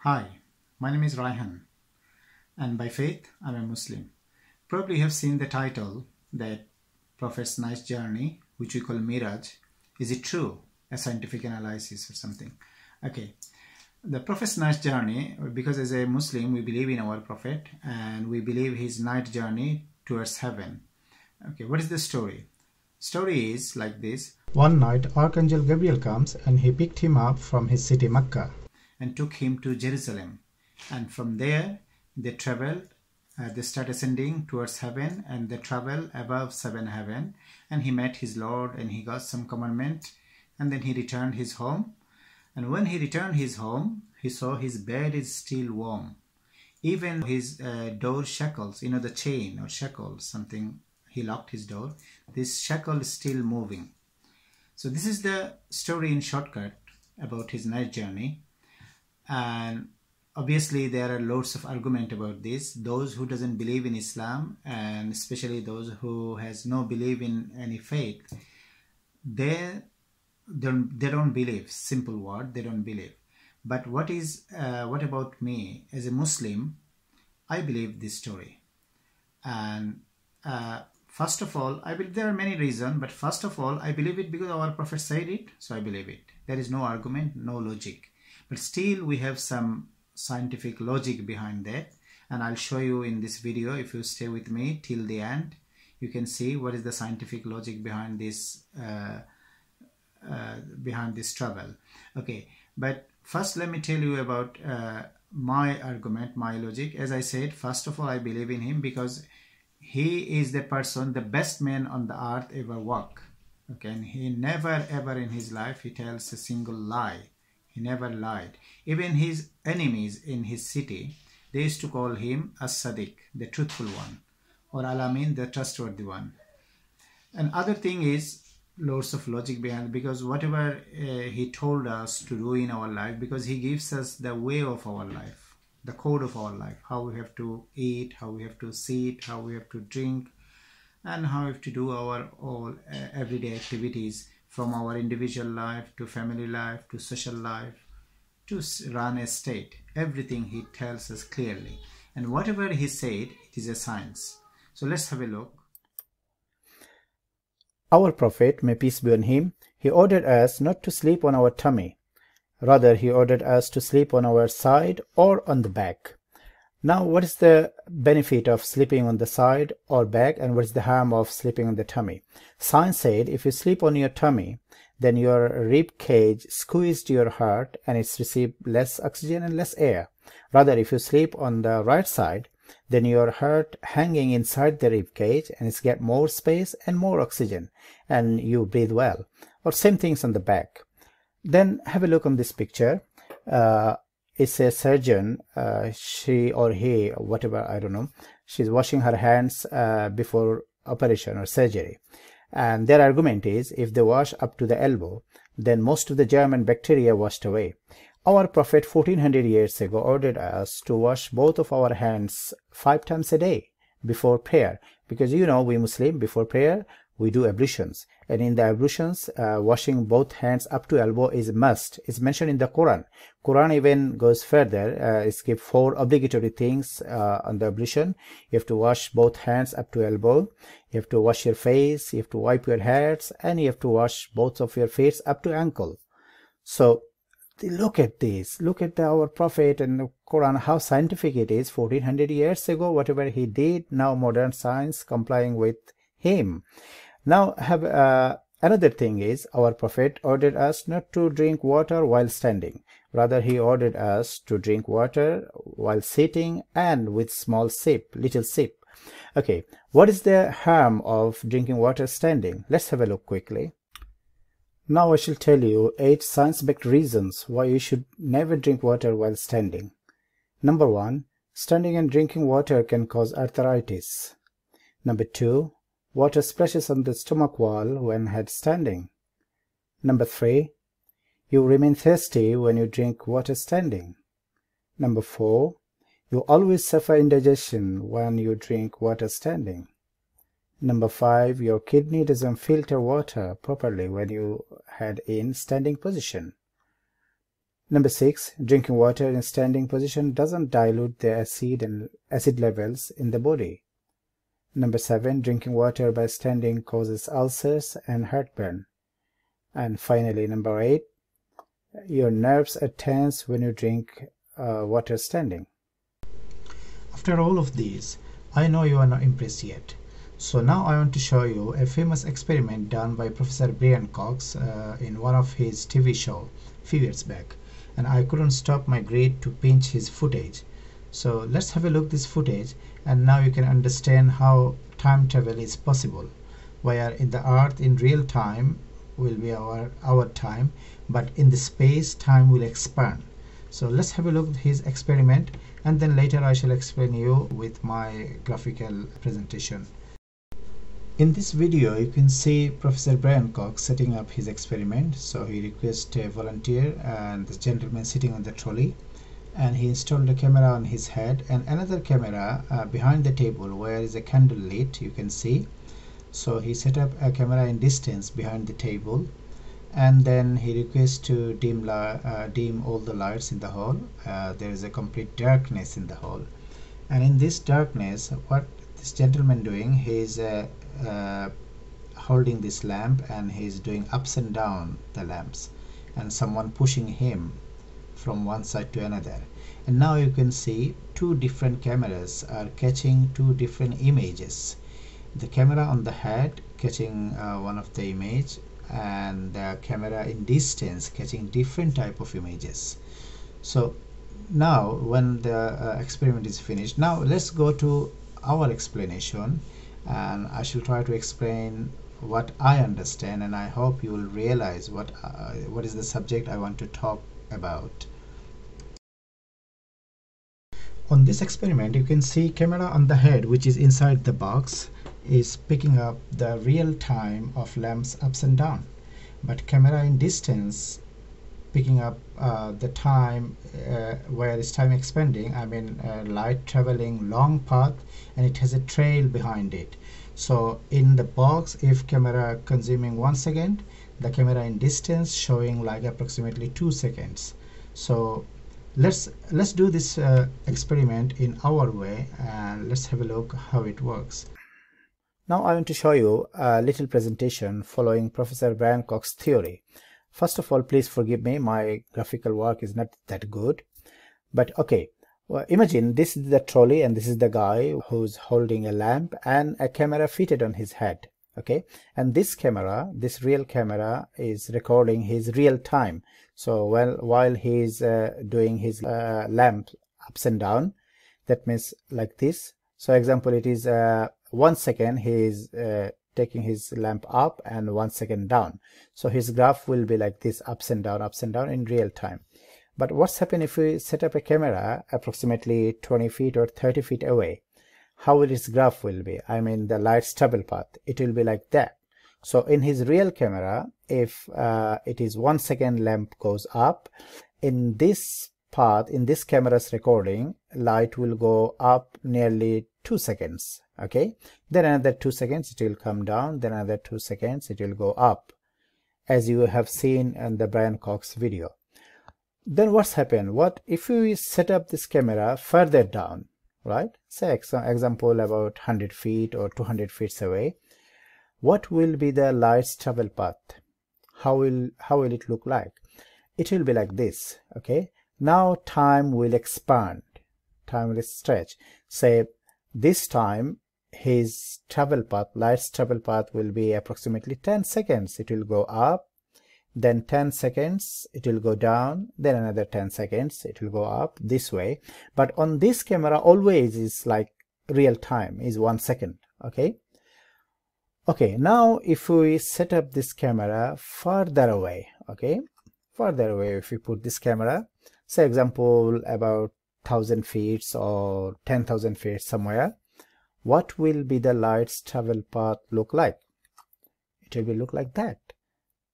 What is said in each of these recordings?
Hi, my name is Raihan, and by faith I'm a Muslim. Probably you have seen the title that Prophet's Nice Journey, which we call Miraj. Is it true? A scientific analysis or something. Okay, the Prophet's Nice Journey, because as a Muslim we believe in our Prophet and we believe his night journey towards heaven. Okay, what is the story? Story is like this. One night, Archangel Gabriel comes and he picked him up from his city Mecca and took him to Jerusalem. And from there, they traveled, they start ascending towards heaven, and they travel above 7 heaven. And he met his Lord and he got some commandment. And then he returned his home. And when he returned his home, he saw his bed is still warm. Even his door shackles, the chain or shackle, something, he locked his door. This shackle is still moving. So this is the story in shortcut about his night journey. And obviously there are lots of argument about this. Those who doesn't believe in Islam, and especially those who has no belief in any faith, they don't believe. Simple word, they don't believe. But what about me as a Muslim? I believe this story. And first of all, I believe there are many reasons, but first of all, I believe it because our Prophet said it, so I believe it. There is no argument, no logic. But still we have some scientific logic behind that, and I'll show you in this video. If you stay with me till the end, you can see what is the scientific logic behind this travel. Okay, but first let me tell you about my argument, my logic. As I said, first of all, I believe in him because he is the person, the best man on the earth ever walk. Okay, and he never ever in his life he tells a single lie. He never lied. Even his enemies in his city, they used to call him as-Sadiq, the truthful one, or Al-Amin, the trustworthy one. And other thing is lots of logic behind it, because whatever he told us to do in our life, because he gives us the way of our life, the code of our life, how we have to eat, how we have to sit, how we have to drink, and how we have to do our all everyday activities, from our individual life to family life to social life to run a state. Everything he tells us clearly, and whatever he said, it is a science. So let's have a look. Our Prophet, may peace be on him, he ordered us not to sleep on our tummy. Rather, he ordered us to sleep on our side or on the back. Now, what is the benefit of sleeping on the side or back, and what is the harm of sleeping on the tummy? Science said if you sleep on your tummy, then your rib cage squeezed your heart and it's received less oxygen and less air. Rather, if you sleep on the right side, then your heart hanging inside the rib cage and it's get more space and more oxygen and you breathe well. Or same things on the back. Then have a look on this picture. It's a surgeon, she or he, whatever, I don't know. She's washing her hands before operation or surgery. And their argument is, if they wash up to the elbow, then most of the germ and bacteria washed away. Our Prophet 1400 years ago ordered us to wash both of our hands 5 times a day before prayer. Because we Muslim, before prayer, we do ablutions. And in the ablutions, washing both hands up to elbow is a must. It's mentioned in the Quran. Quran even goes further. It's give 4 obligatory things on the ablution. You have to wash both hands up to elbow. You have to wash your face. You have to wipe your hairs. And you have to wash both of your face up to ankle. So look at this. Look at our Prophet and the Quran, how scientific it is. 1400 years ago, whatever he did, now modern science complying with him. Now have another thing is, our Prophet ordered us not to drink water while standing. Rather, he ordered us to drink water while sitting and with small sip, little sip. Okay, what is the harm of drinking water standing? Let's have a look quickly. Now I shall tell you 8 science-backed reasons why you should never drink water while standing. Number 1, standing and drinking water can cause arthritis. Number 2, water splashes on the stomach wall when head standing. Number 3, you remain thirsty when you drink water standing. Number 4, you always suffer indigestion when you drink water standing. Number 5, your kidney doesn't filter water properly when you head in standing position. Number 6, drinking water in standing position doesn't dilute the acid levels in the body. Number 7, drinking water by standing causes ulcers and heartburn. And finally, number 8, your nerves are tense when you drink water standing. After all of these, I know you are not impressed yet. So now I want to show you a famous experiment done by Professor Brian Cox in one of his TV shows a few years back. And I couldn't stop my greed to pinch his footage. So let's have a look at this footage, and now you can understand how time travel is possible, where in the earth in real time will be our time, but in the space time will expand. So let's have a look at his experiment, and then later I shall explain you with my graphical presentation. In this video you can see Professor Brian Cox setting up his experiment. So he requests a volunteer and this gentleman sitting on the trolley, and he installed a camera on his head and another camera behind the table where is a candle lit, you can see. So he set up a camera in distance behind the table, and then he requests to dim all the lights in the hall. There is a complete darkness in the hall, and in this darkness what this gentleman doing, he is holding this lamp and he's doing ups and down the lamps, and someone pushing him from one side to another. And now you can see two different cameras are catching two different images. The camera on the head catching one of the image, and the camera in distance catching different type of images. So now when the experiment is finished, now let's go to our explanation, and I shall try to explain what I understand, and I hope you will realize what is the subject I want to talk about. On this experiment you can see camera on the head, which is inside the box, is picking up the real time of lamps ups and down, but camera in distance picking up the time where is time expanding, I mean light traveling long path, and it has a trail behind it. So in the box, if camera consuming 1 second, the camera in distance showing like approximately 2 seconds. So let's do this experiment in our way, and let's have a look how it works. Now I want to show you a little presentation following Professor Brian Cox's theory. First of all, please forgive me, my graphical work is not that good, but okay. Well, imagine this is the trolley and this is the guy who's holding a lamp and a camera fitted on his head. Okay, and this camera, this real camera, is recording his real time. So while he's doing his lamp ups and down, that means like this. So example, it is 1 second he is taking his lamp up and 1 second down. So his graph will be like this, ups and down in real time. But what's happened if we set up a camera approximately 20 feet or 30 feet away? How will its graph will be? I mean the light's travel path, it will be like that. So in his real camera, if it is 1 second lamp goes up, in this path, in this camera's recording, light will go up nearly 2 seconds. Okay, then another 2 seconds it will come down, then another 2 seconds it will go up, as you have seen in the Brian Cox video. Then what's happened? What if we set up this camera further down, right? Say example about 100 feet or 200 feet away. What will be the light's travel path? How will it look like? It will be like this. Okay, now time will expand, time will stretch. Say this time his travel path, light's travel path will be approximately 10 seconds. It will go up, then 10 seconds it will go down, then another 10 seconds it will go up, this way. But on this camera always is like real time is 1 second. Okay, now if we set up this camera further away, okay, further away, if we put this camera, say example about 1000 feet or 10,000 feet somewhere, what will be the light's travel path look like? It will look like that.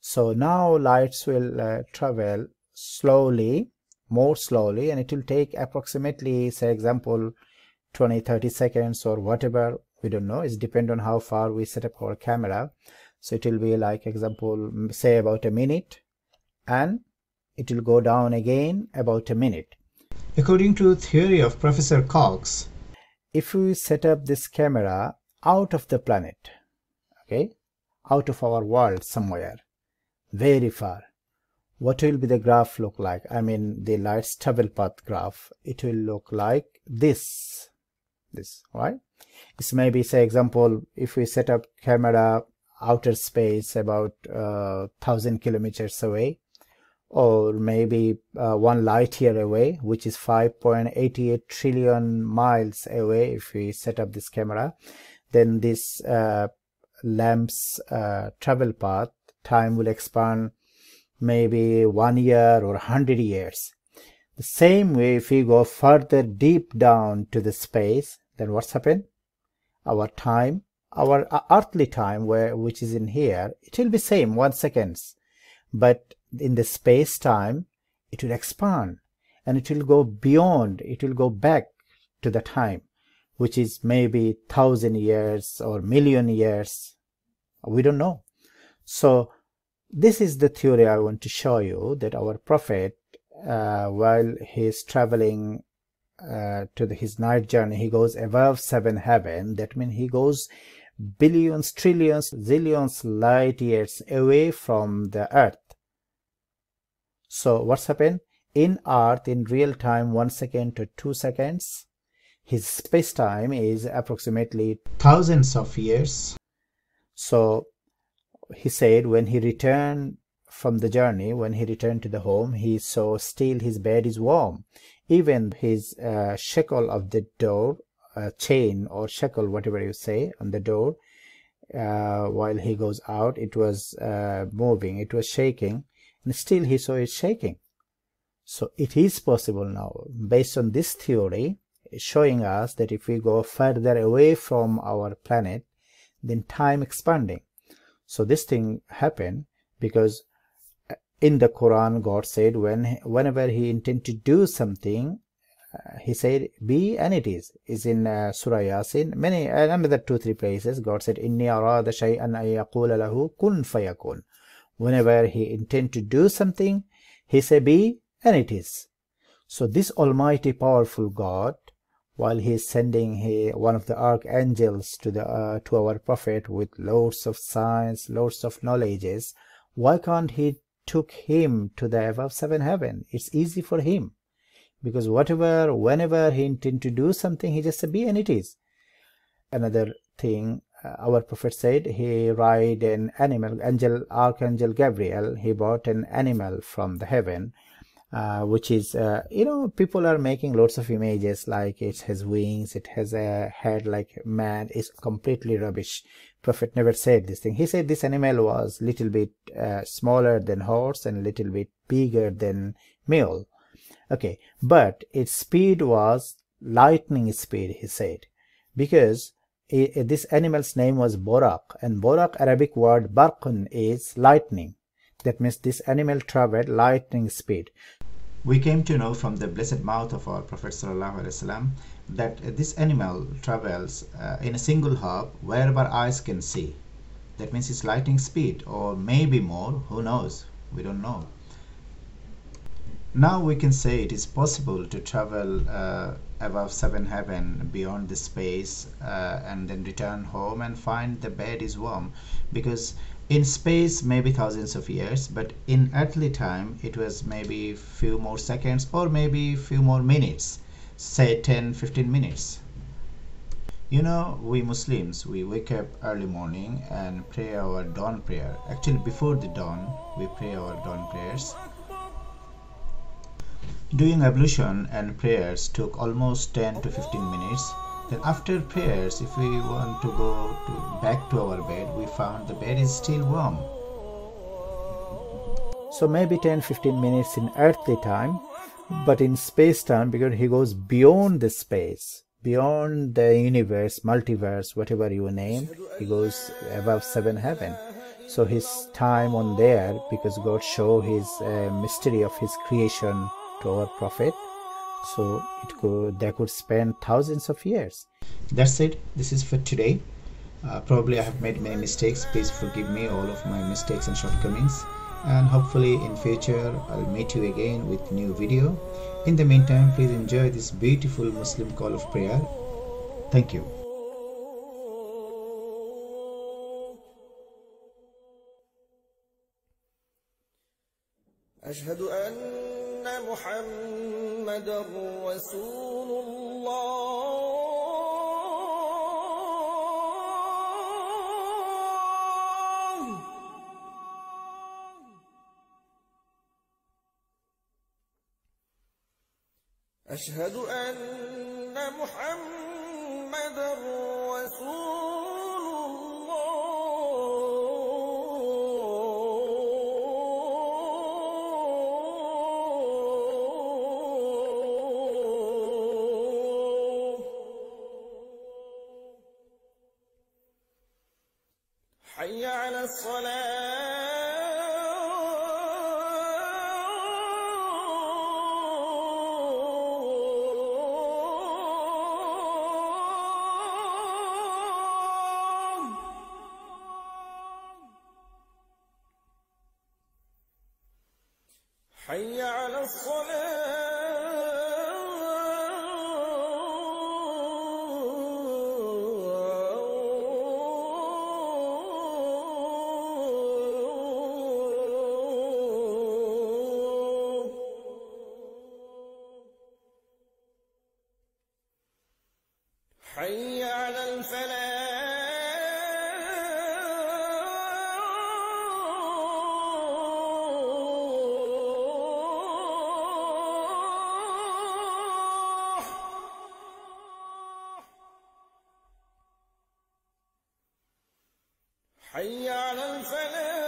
So now lights will travel slowly, more slowly, and it will take approximately, say example 20-30 seconds or whatever, we don't know, it depends on how far we set up our camera. So it will be like example say about a minute, and it will go down again about a minute. According to theory of Professor Cox, if we set up this camera out of the planet, okay, out of our world somewhere, very far, what will be the graph look like? I mean the light's travel path graph. It will look like this, right? This may be, say example, if we set up camera outer space about 1,000 kilometers away, or maybe 1 light year away, which is 5.88 trillion miles away. If we set up this camera, then this lamp's travel path time will expand maybe 1 year or 100 years. The same way, if we go further deep down to the space, then what's happened? Our time, our earthly time, which is in here, it will be same 1 second, but in the space time it will expand and it will go beyond, it will go back to the time which is maybe 1,000 years or million years, we don't know. So this is the theory I want to show you, that our Prophet, while he is traveling to his night journey, he goes above 7 heaven. That means he goes billions, trillions, zillions light years away from the earth. So what's happened? In earth, in real time, 1 second to 2 seconds, his space-time is approximately thousands of years. So he said when he returned from the journey, when he returned to the home, he saw still his bed is warm. Even his shackle of the door, chain or shackle, whatever you say, on the door, while he goes out, it was moving, it was shaking, and still he saw it shaking. So it is possible now, based on this theory, showing us that if we go further away from our planet, then time expanding. So this thing happened because in the Quran, God said whenever he intended to do something, he said be, and it is in Surah Yasin, many another 2-3 places. God said inni arada shay'an an yaqula lahu kun fayakun. Whenever he intended to do something, he said be, and it is. So this almighty powerful God, while he is sending one of the archangels to our Prophet with loads of science, loads of knowledges, why can't he took him to the above 7 heaven? It's easy for him, because whenever he intend to do something, he just said be, and it is. Another thing, our Prophet said he ride an animal, Archangel Gabriel, he brought an animal from the heaven, which is, people are making lots of images like it has wings, it has a head like man. It's completely rubbish. Prophet never said this thing. He said this animal was little bit smaller than horse and little bit bigger than mule. Okay, but its speed was lightning speed, he said, because this animal's name was Borak, and Borak, Arabic word Barqun, is lightning. That means this animal traveled lightning speed. We came to know from the blessed mouth of our Prophet ﷺ that this animal travels in a single hop wherever eyes can see. That means it's lightning speed, or maybe more, who knows, we don't know. Now we can say it is possible to travel above 7 heaven, beyond the space, and then return home and find the bed is warm, because in space maybe thousands of years, but in earthly time it was maybe few more seconds or maybe few more minutes, say 10-15 minutes. We Muslims, we wake up early morning and pray our dawn prayer. Actually, before the dawn we pray our dawn prayers. Doing ablution and prayers took almost 10-15 minutes. Then after prayers, if we want to go back to our bed, we found the bed is still warm. So maybe 10-15 minutes in earthly time, but in space time, because he goes beyond the space, beyond the universe, multiverse, whatever you name, he goes above 7 heaven. So his time on there, because God showed his mystery of his creation to our Prophet, so they could spend thousands of years. That's it. This is for today. Probably I have made many mistakes. Please forgive me all of my mistakes and shortcomings. and hopefully in future I'll meet you again with new video. In the meantime, please enjoy this beautiful Muslim call of prayer. Thank you. أشهد أن محمدا رسول الله. أشهد أن محمدا رسول الله. حي على الصلاة. حي على الصلاة. حي على الفلاح. حي على الفلاح.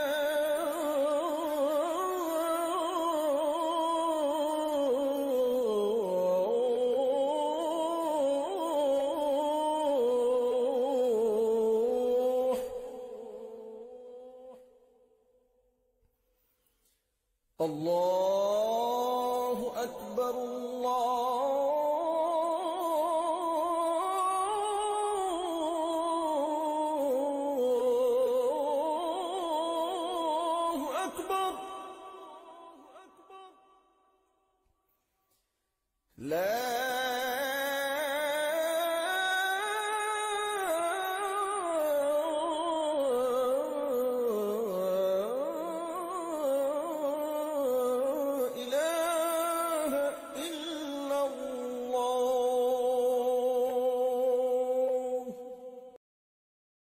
الله أكبر. الله أكبر. لا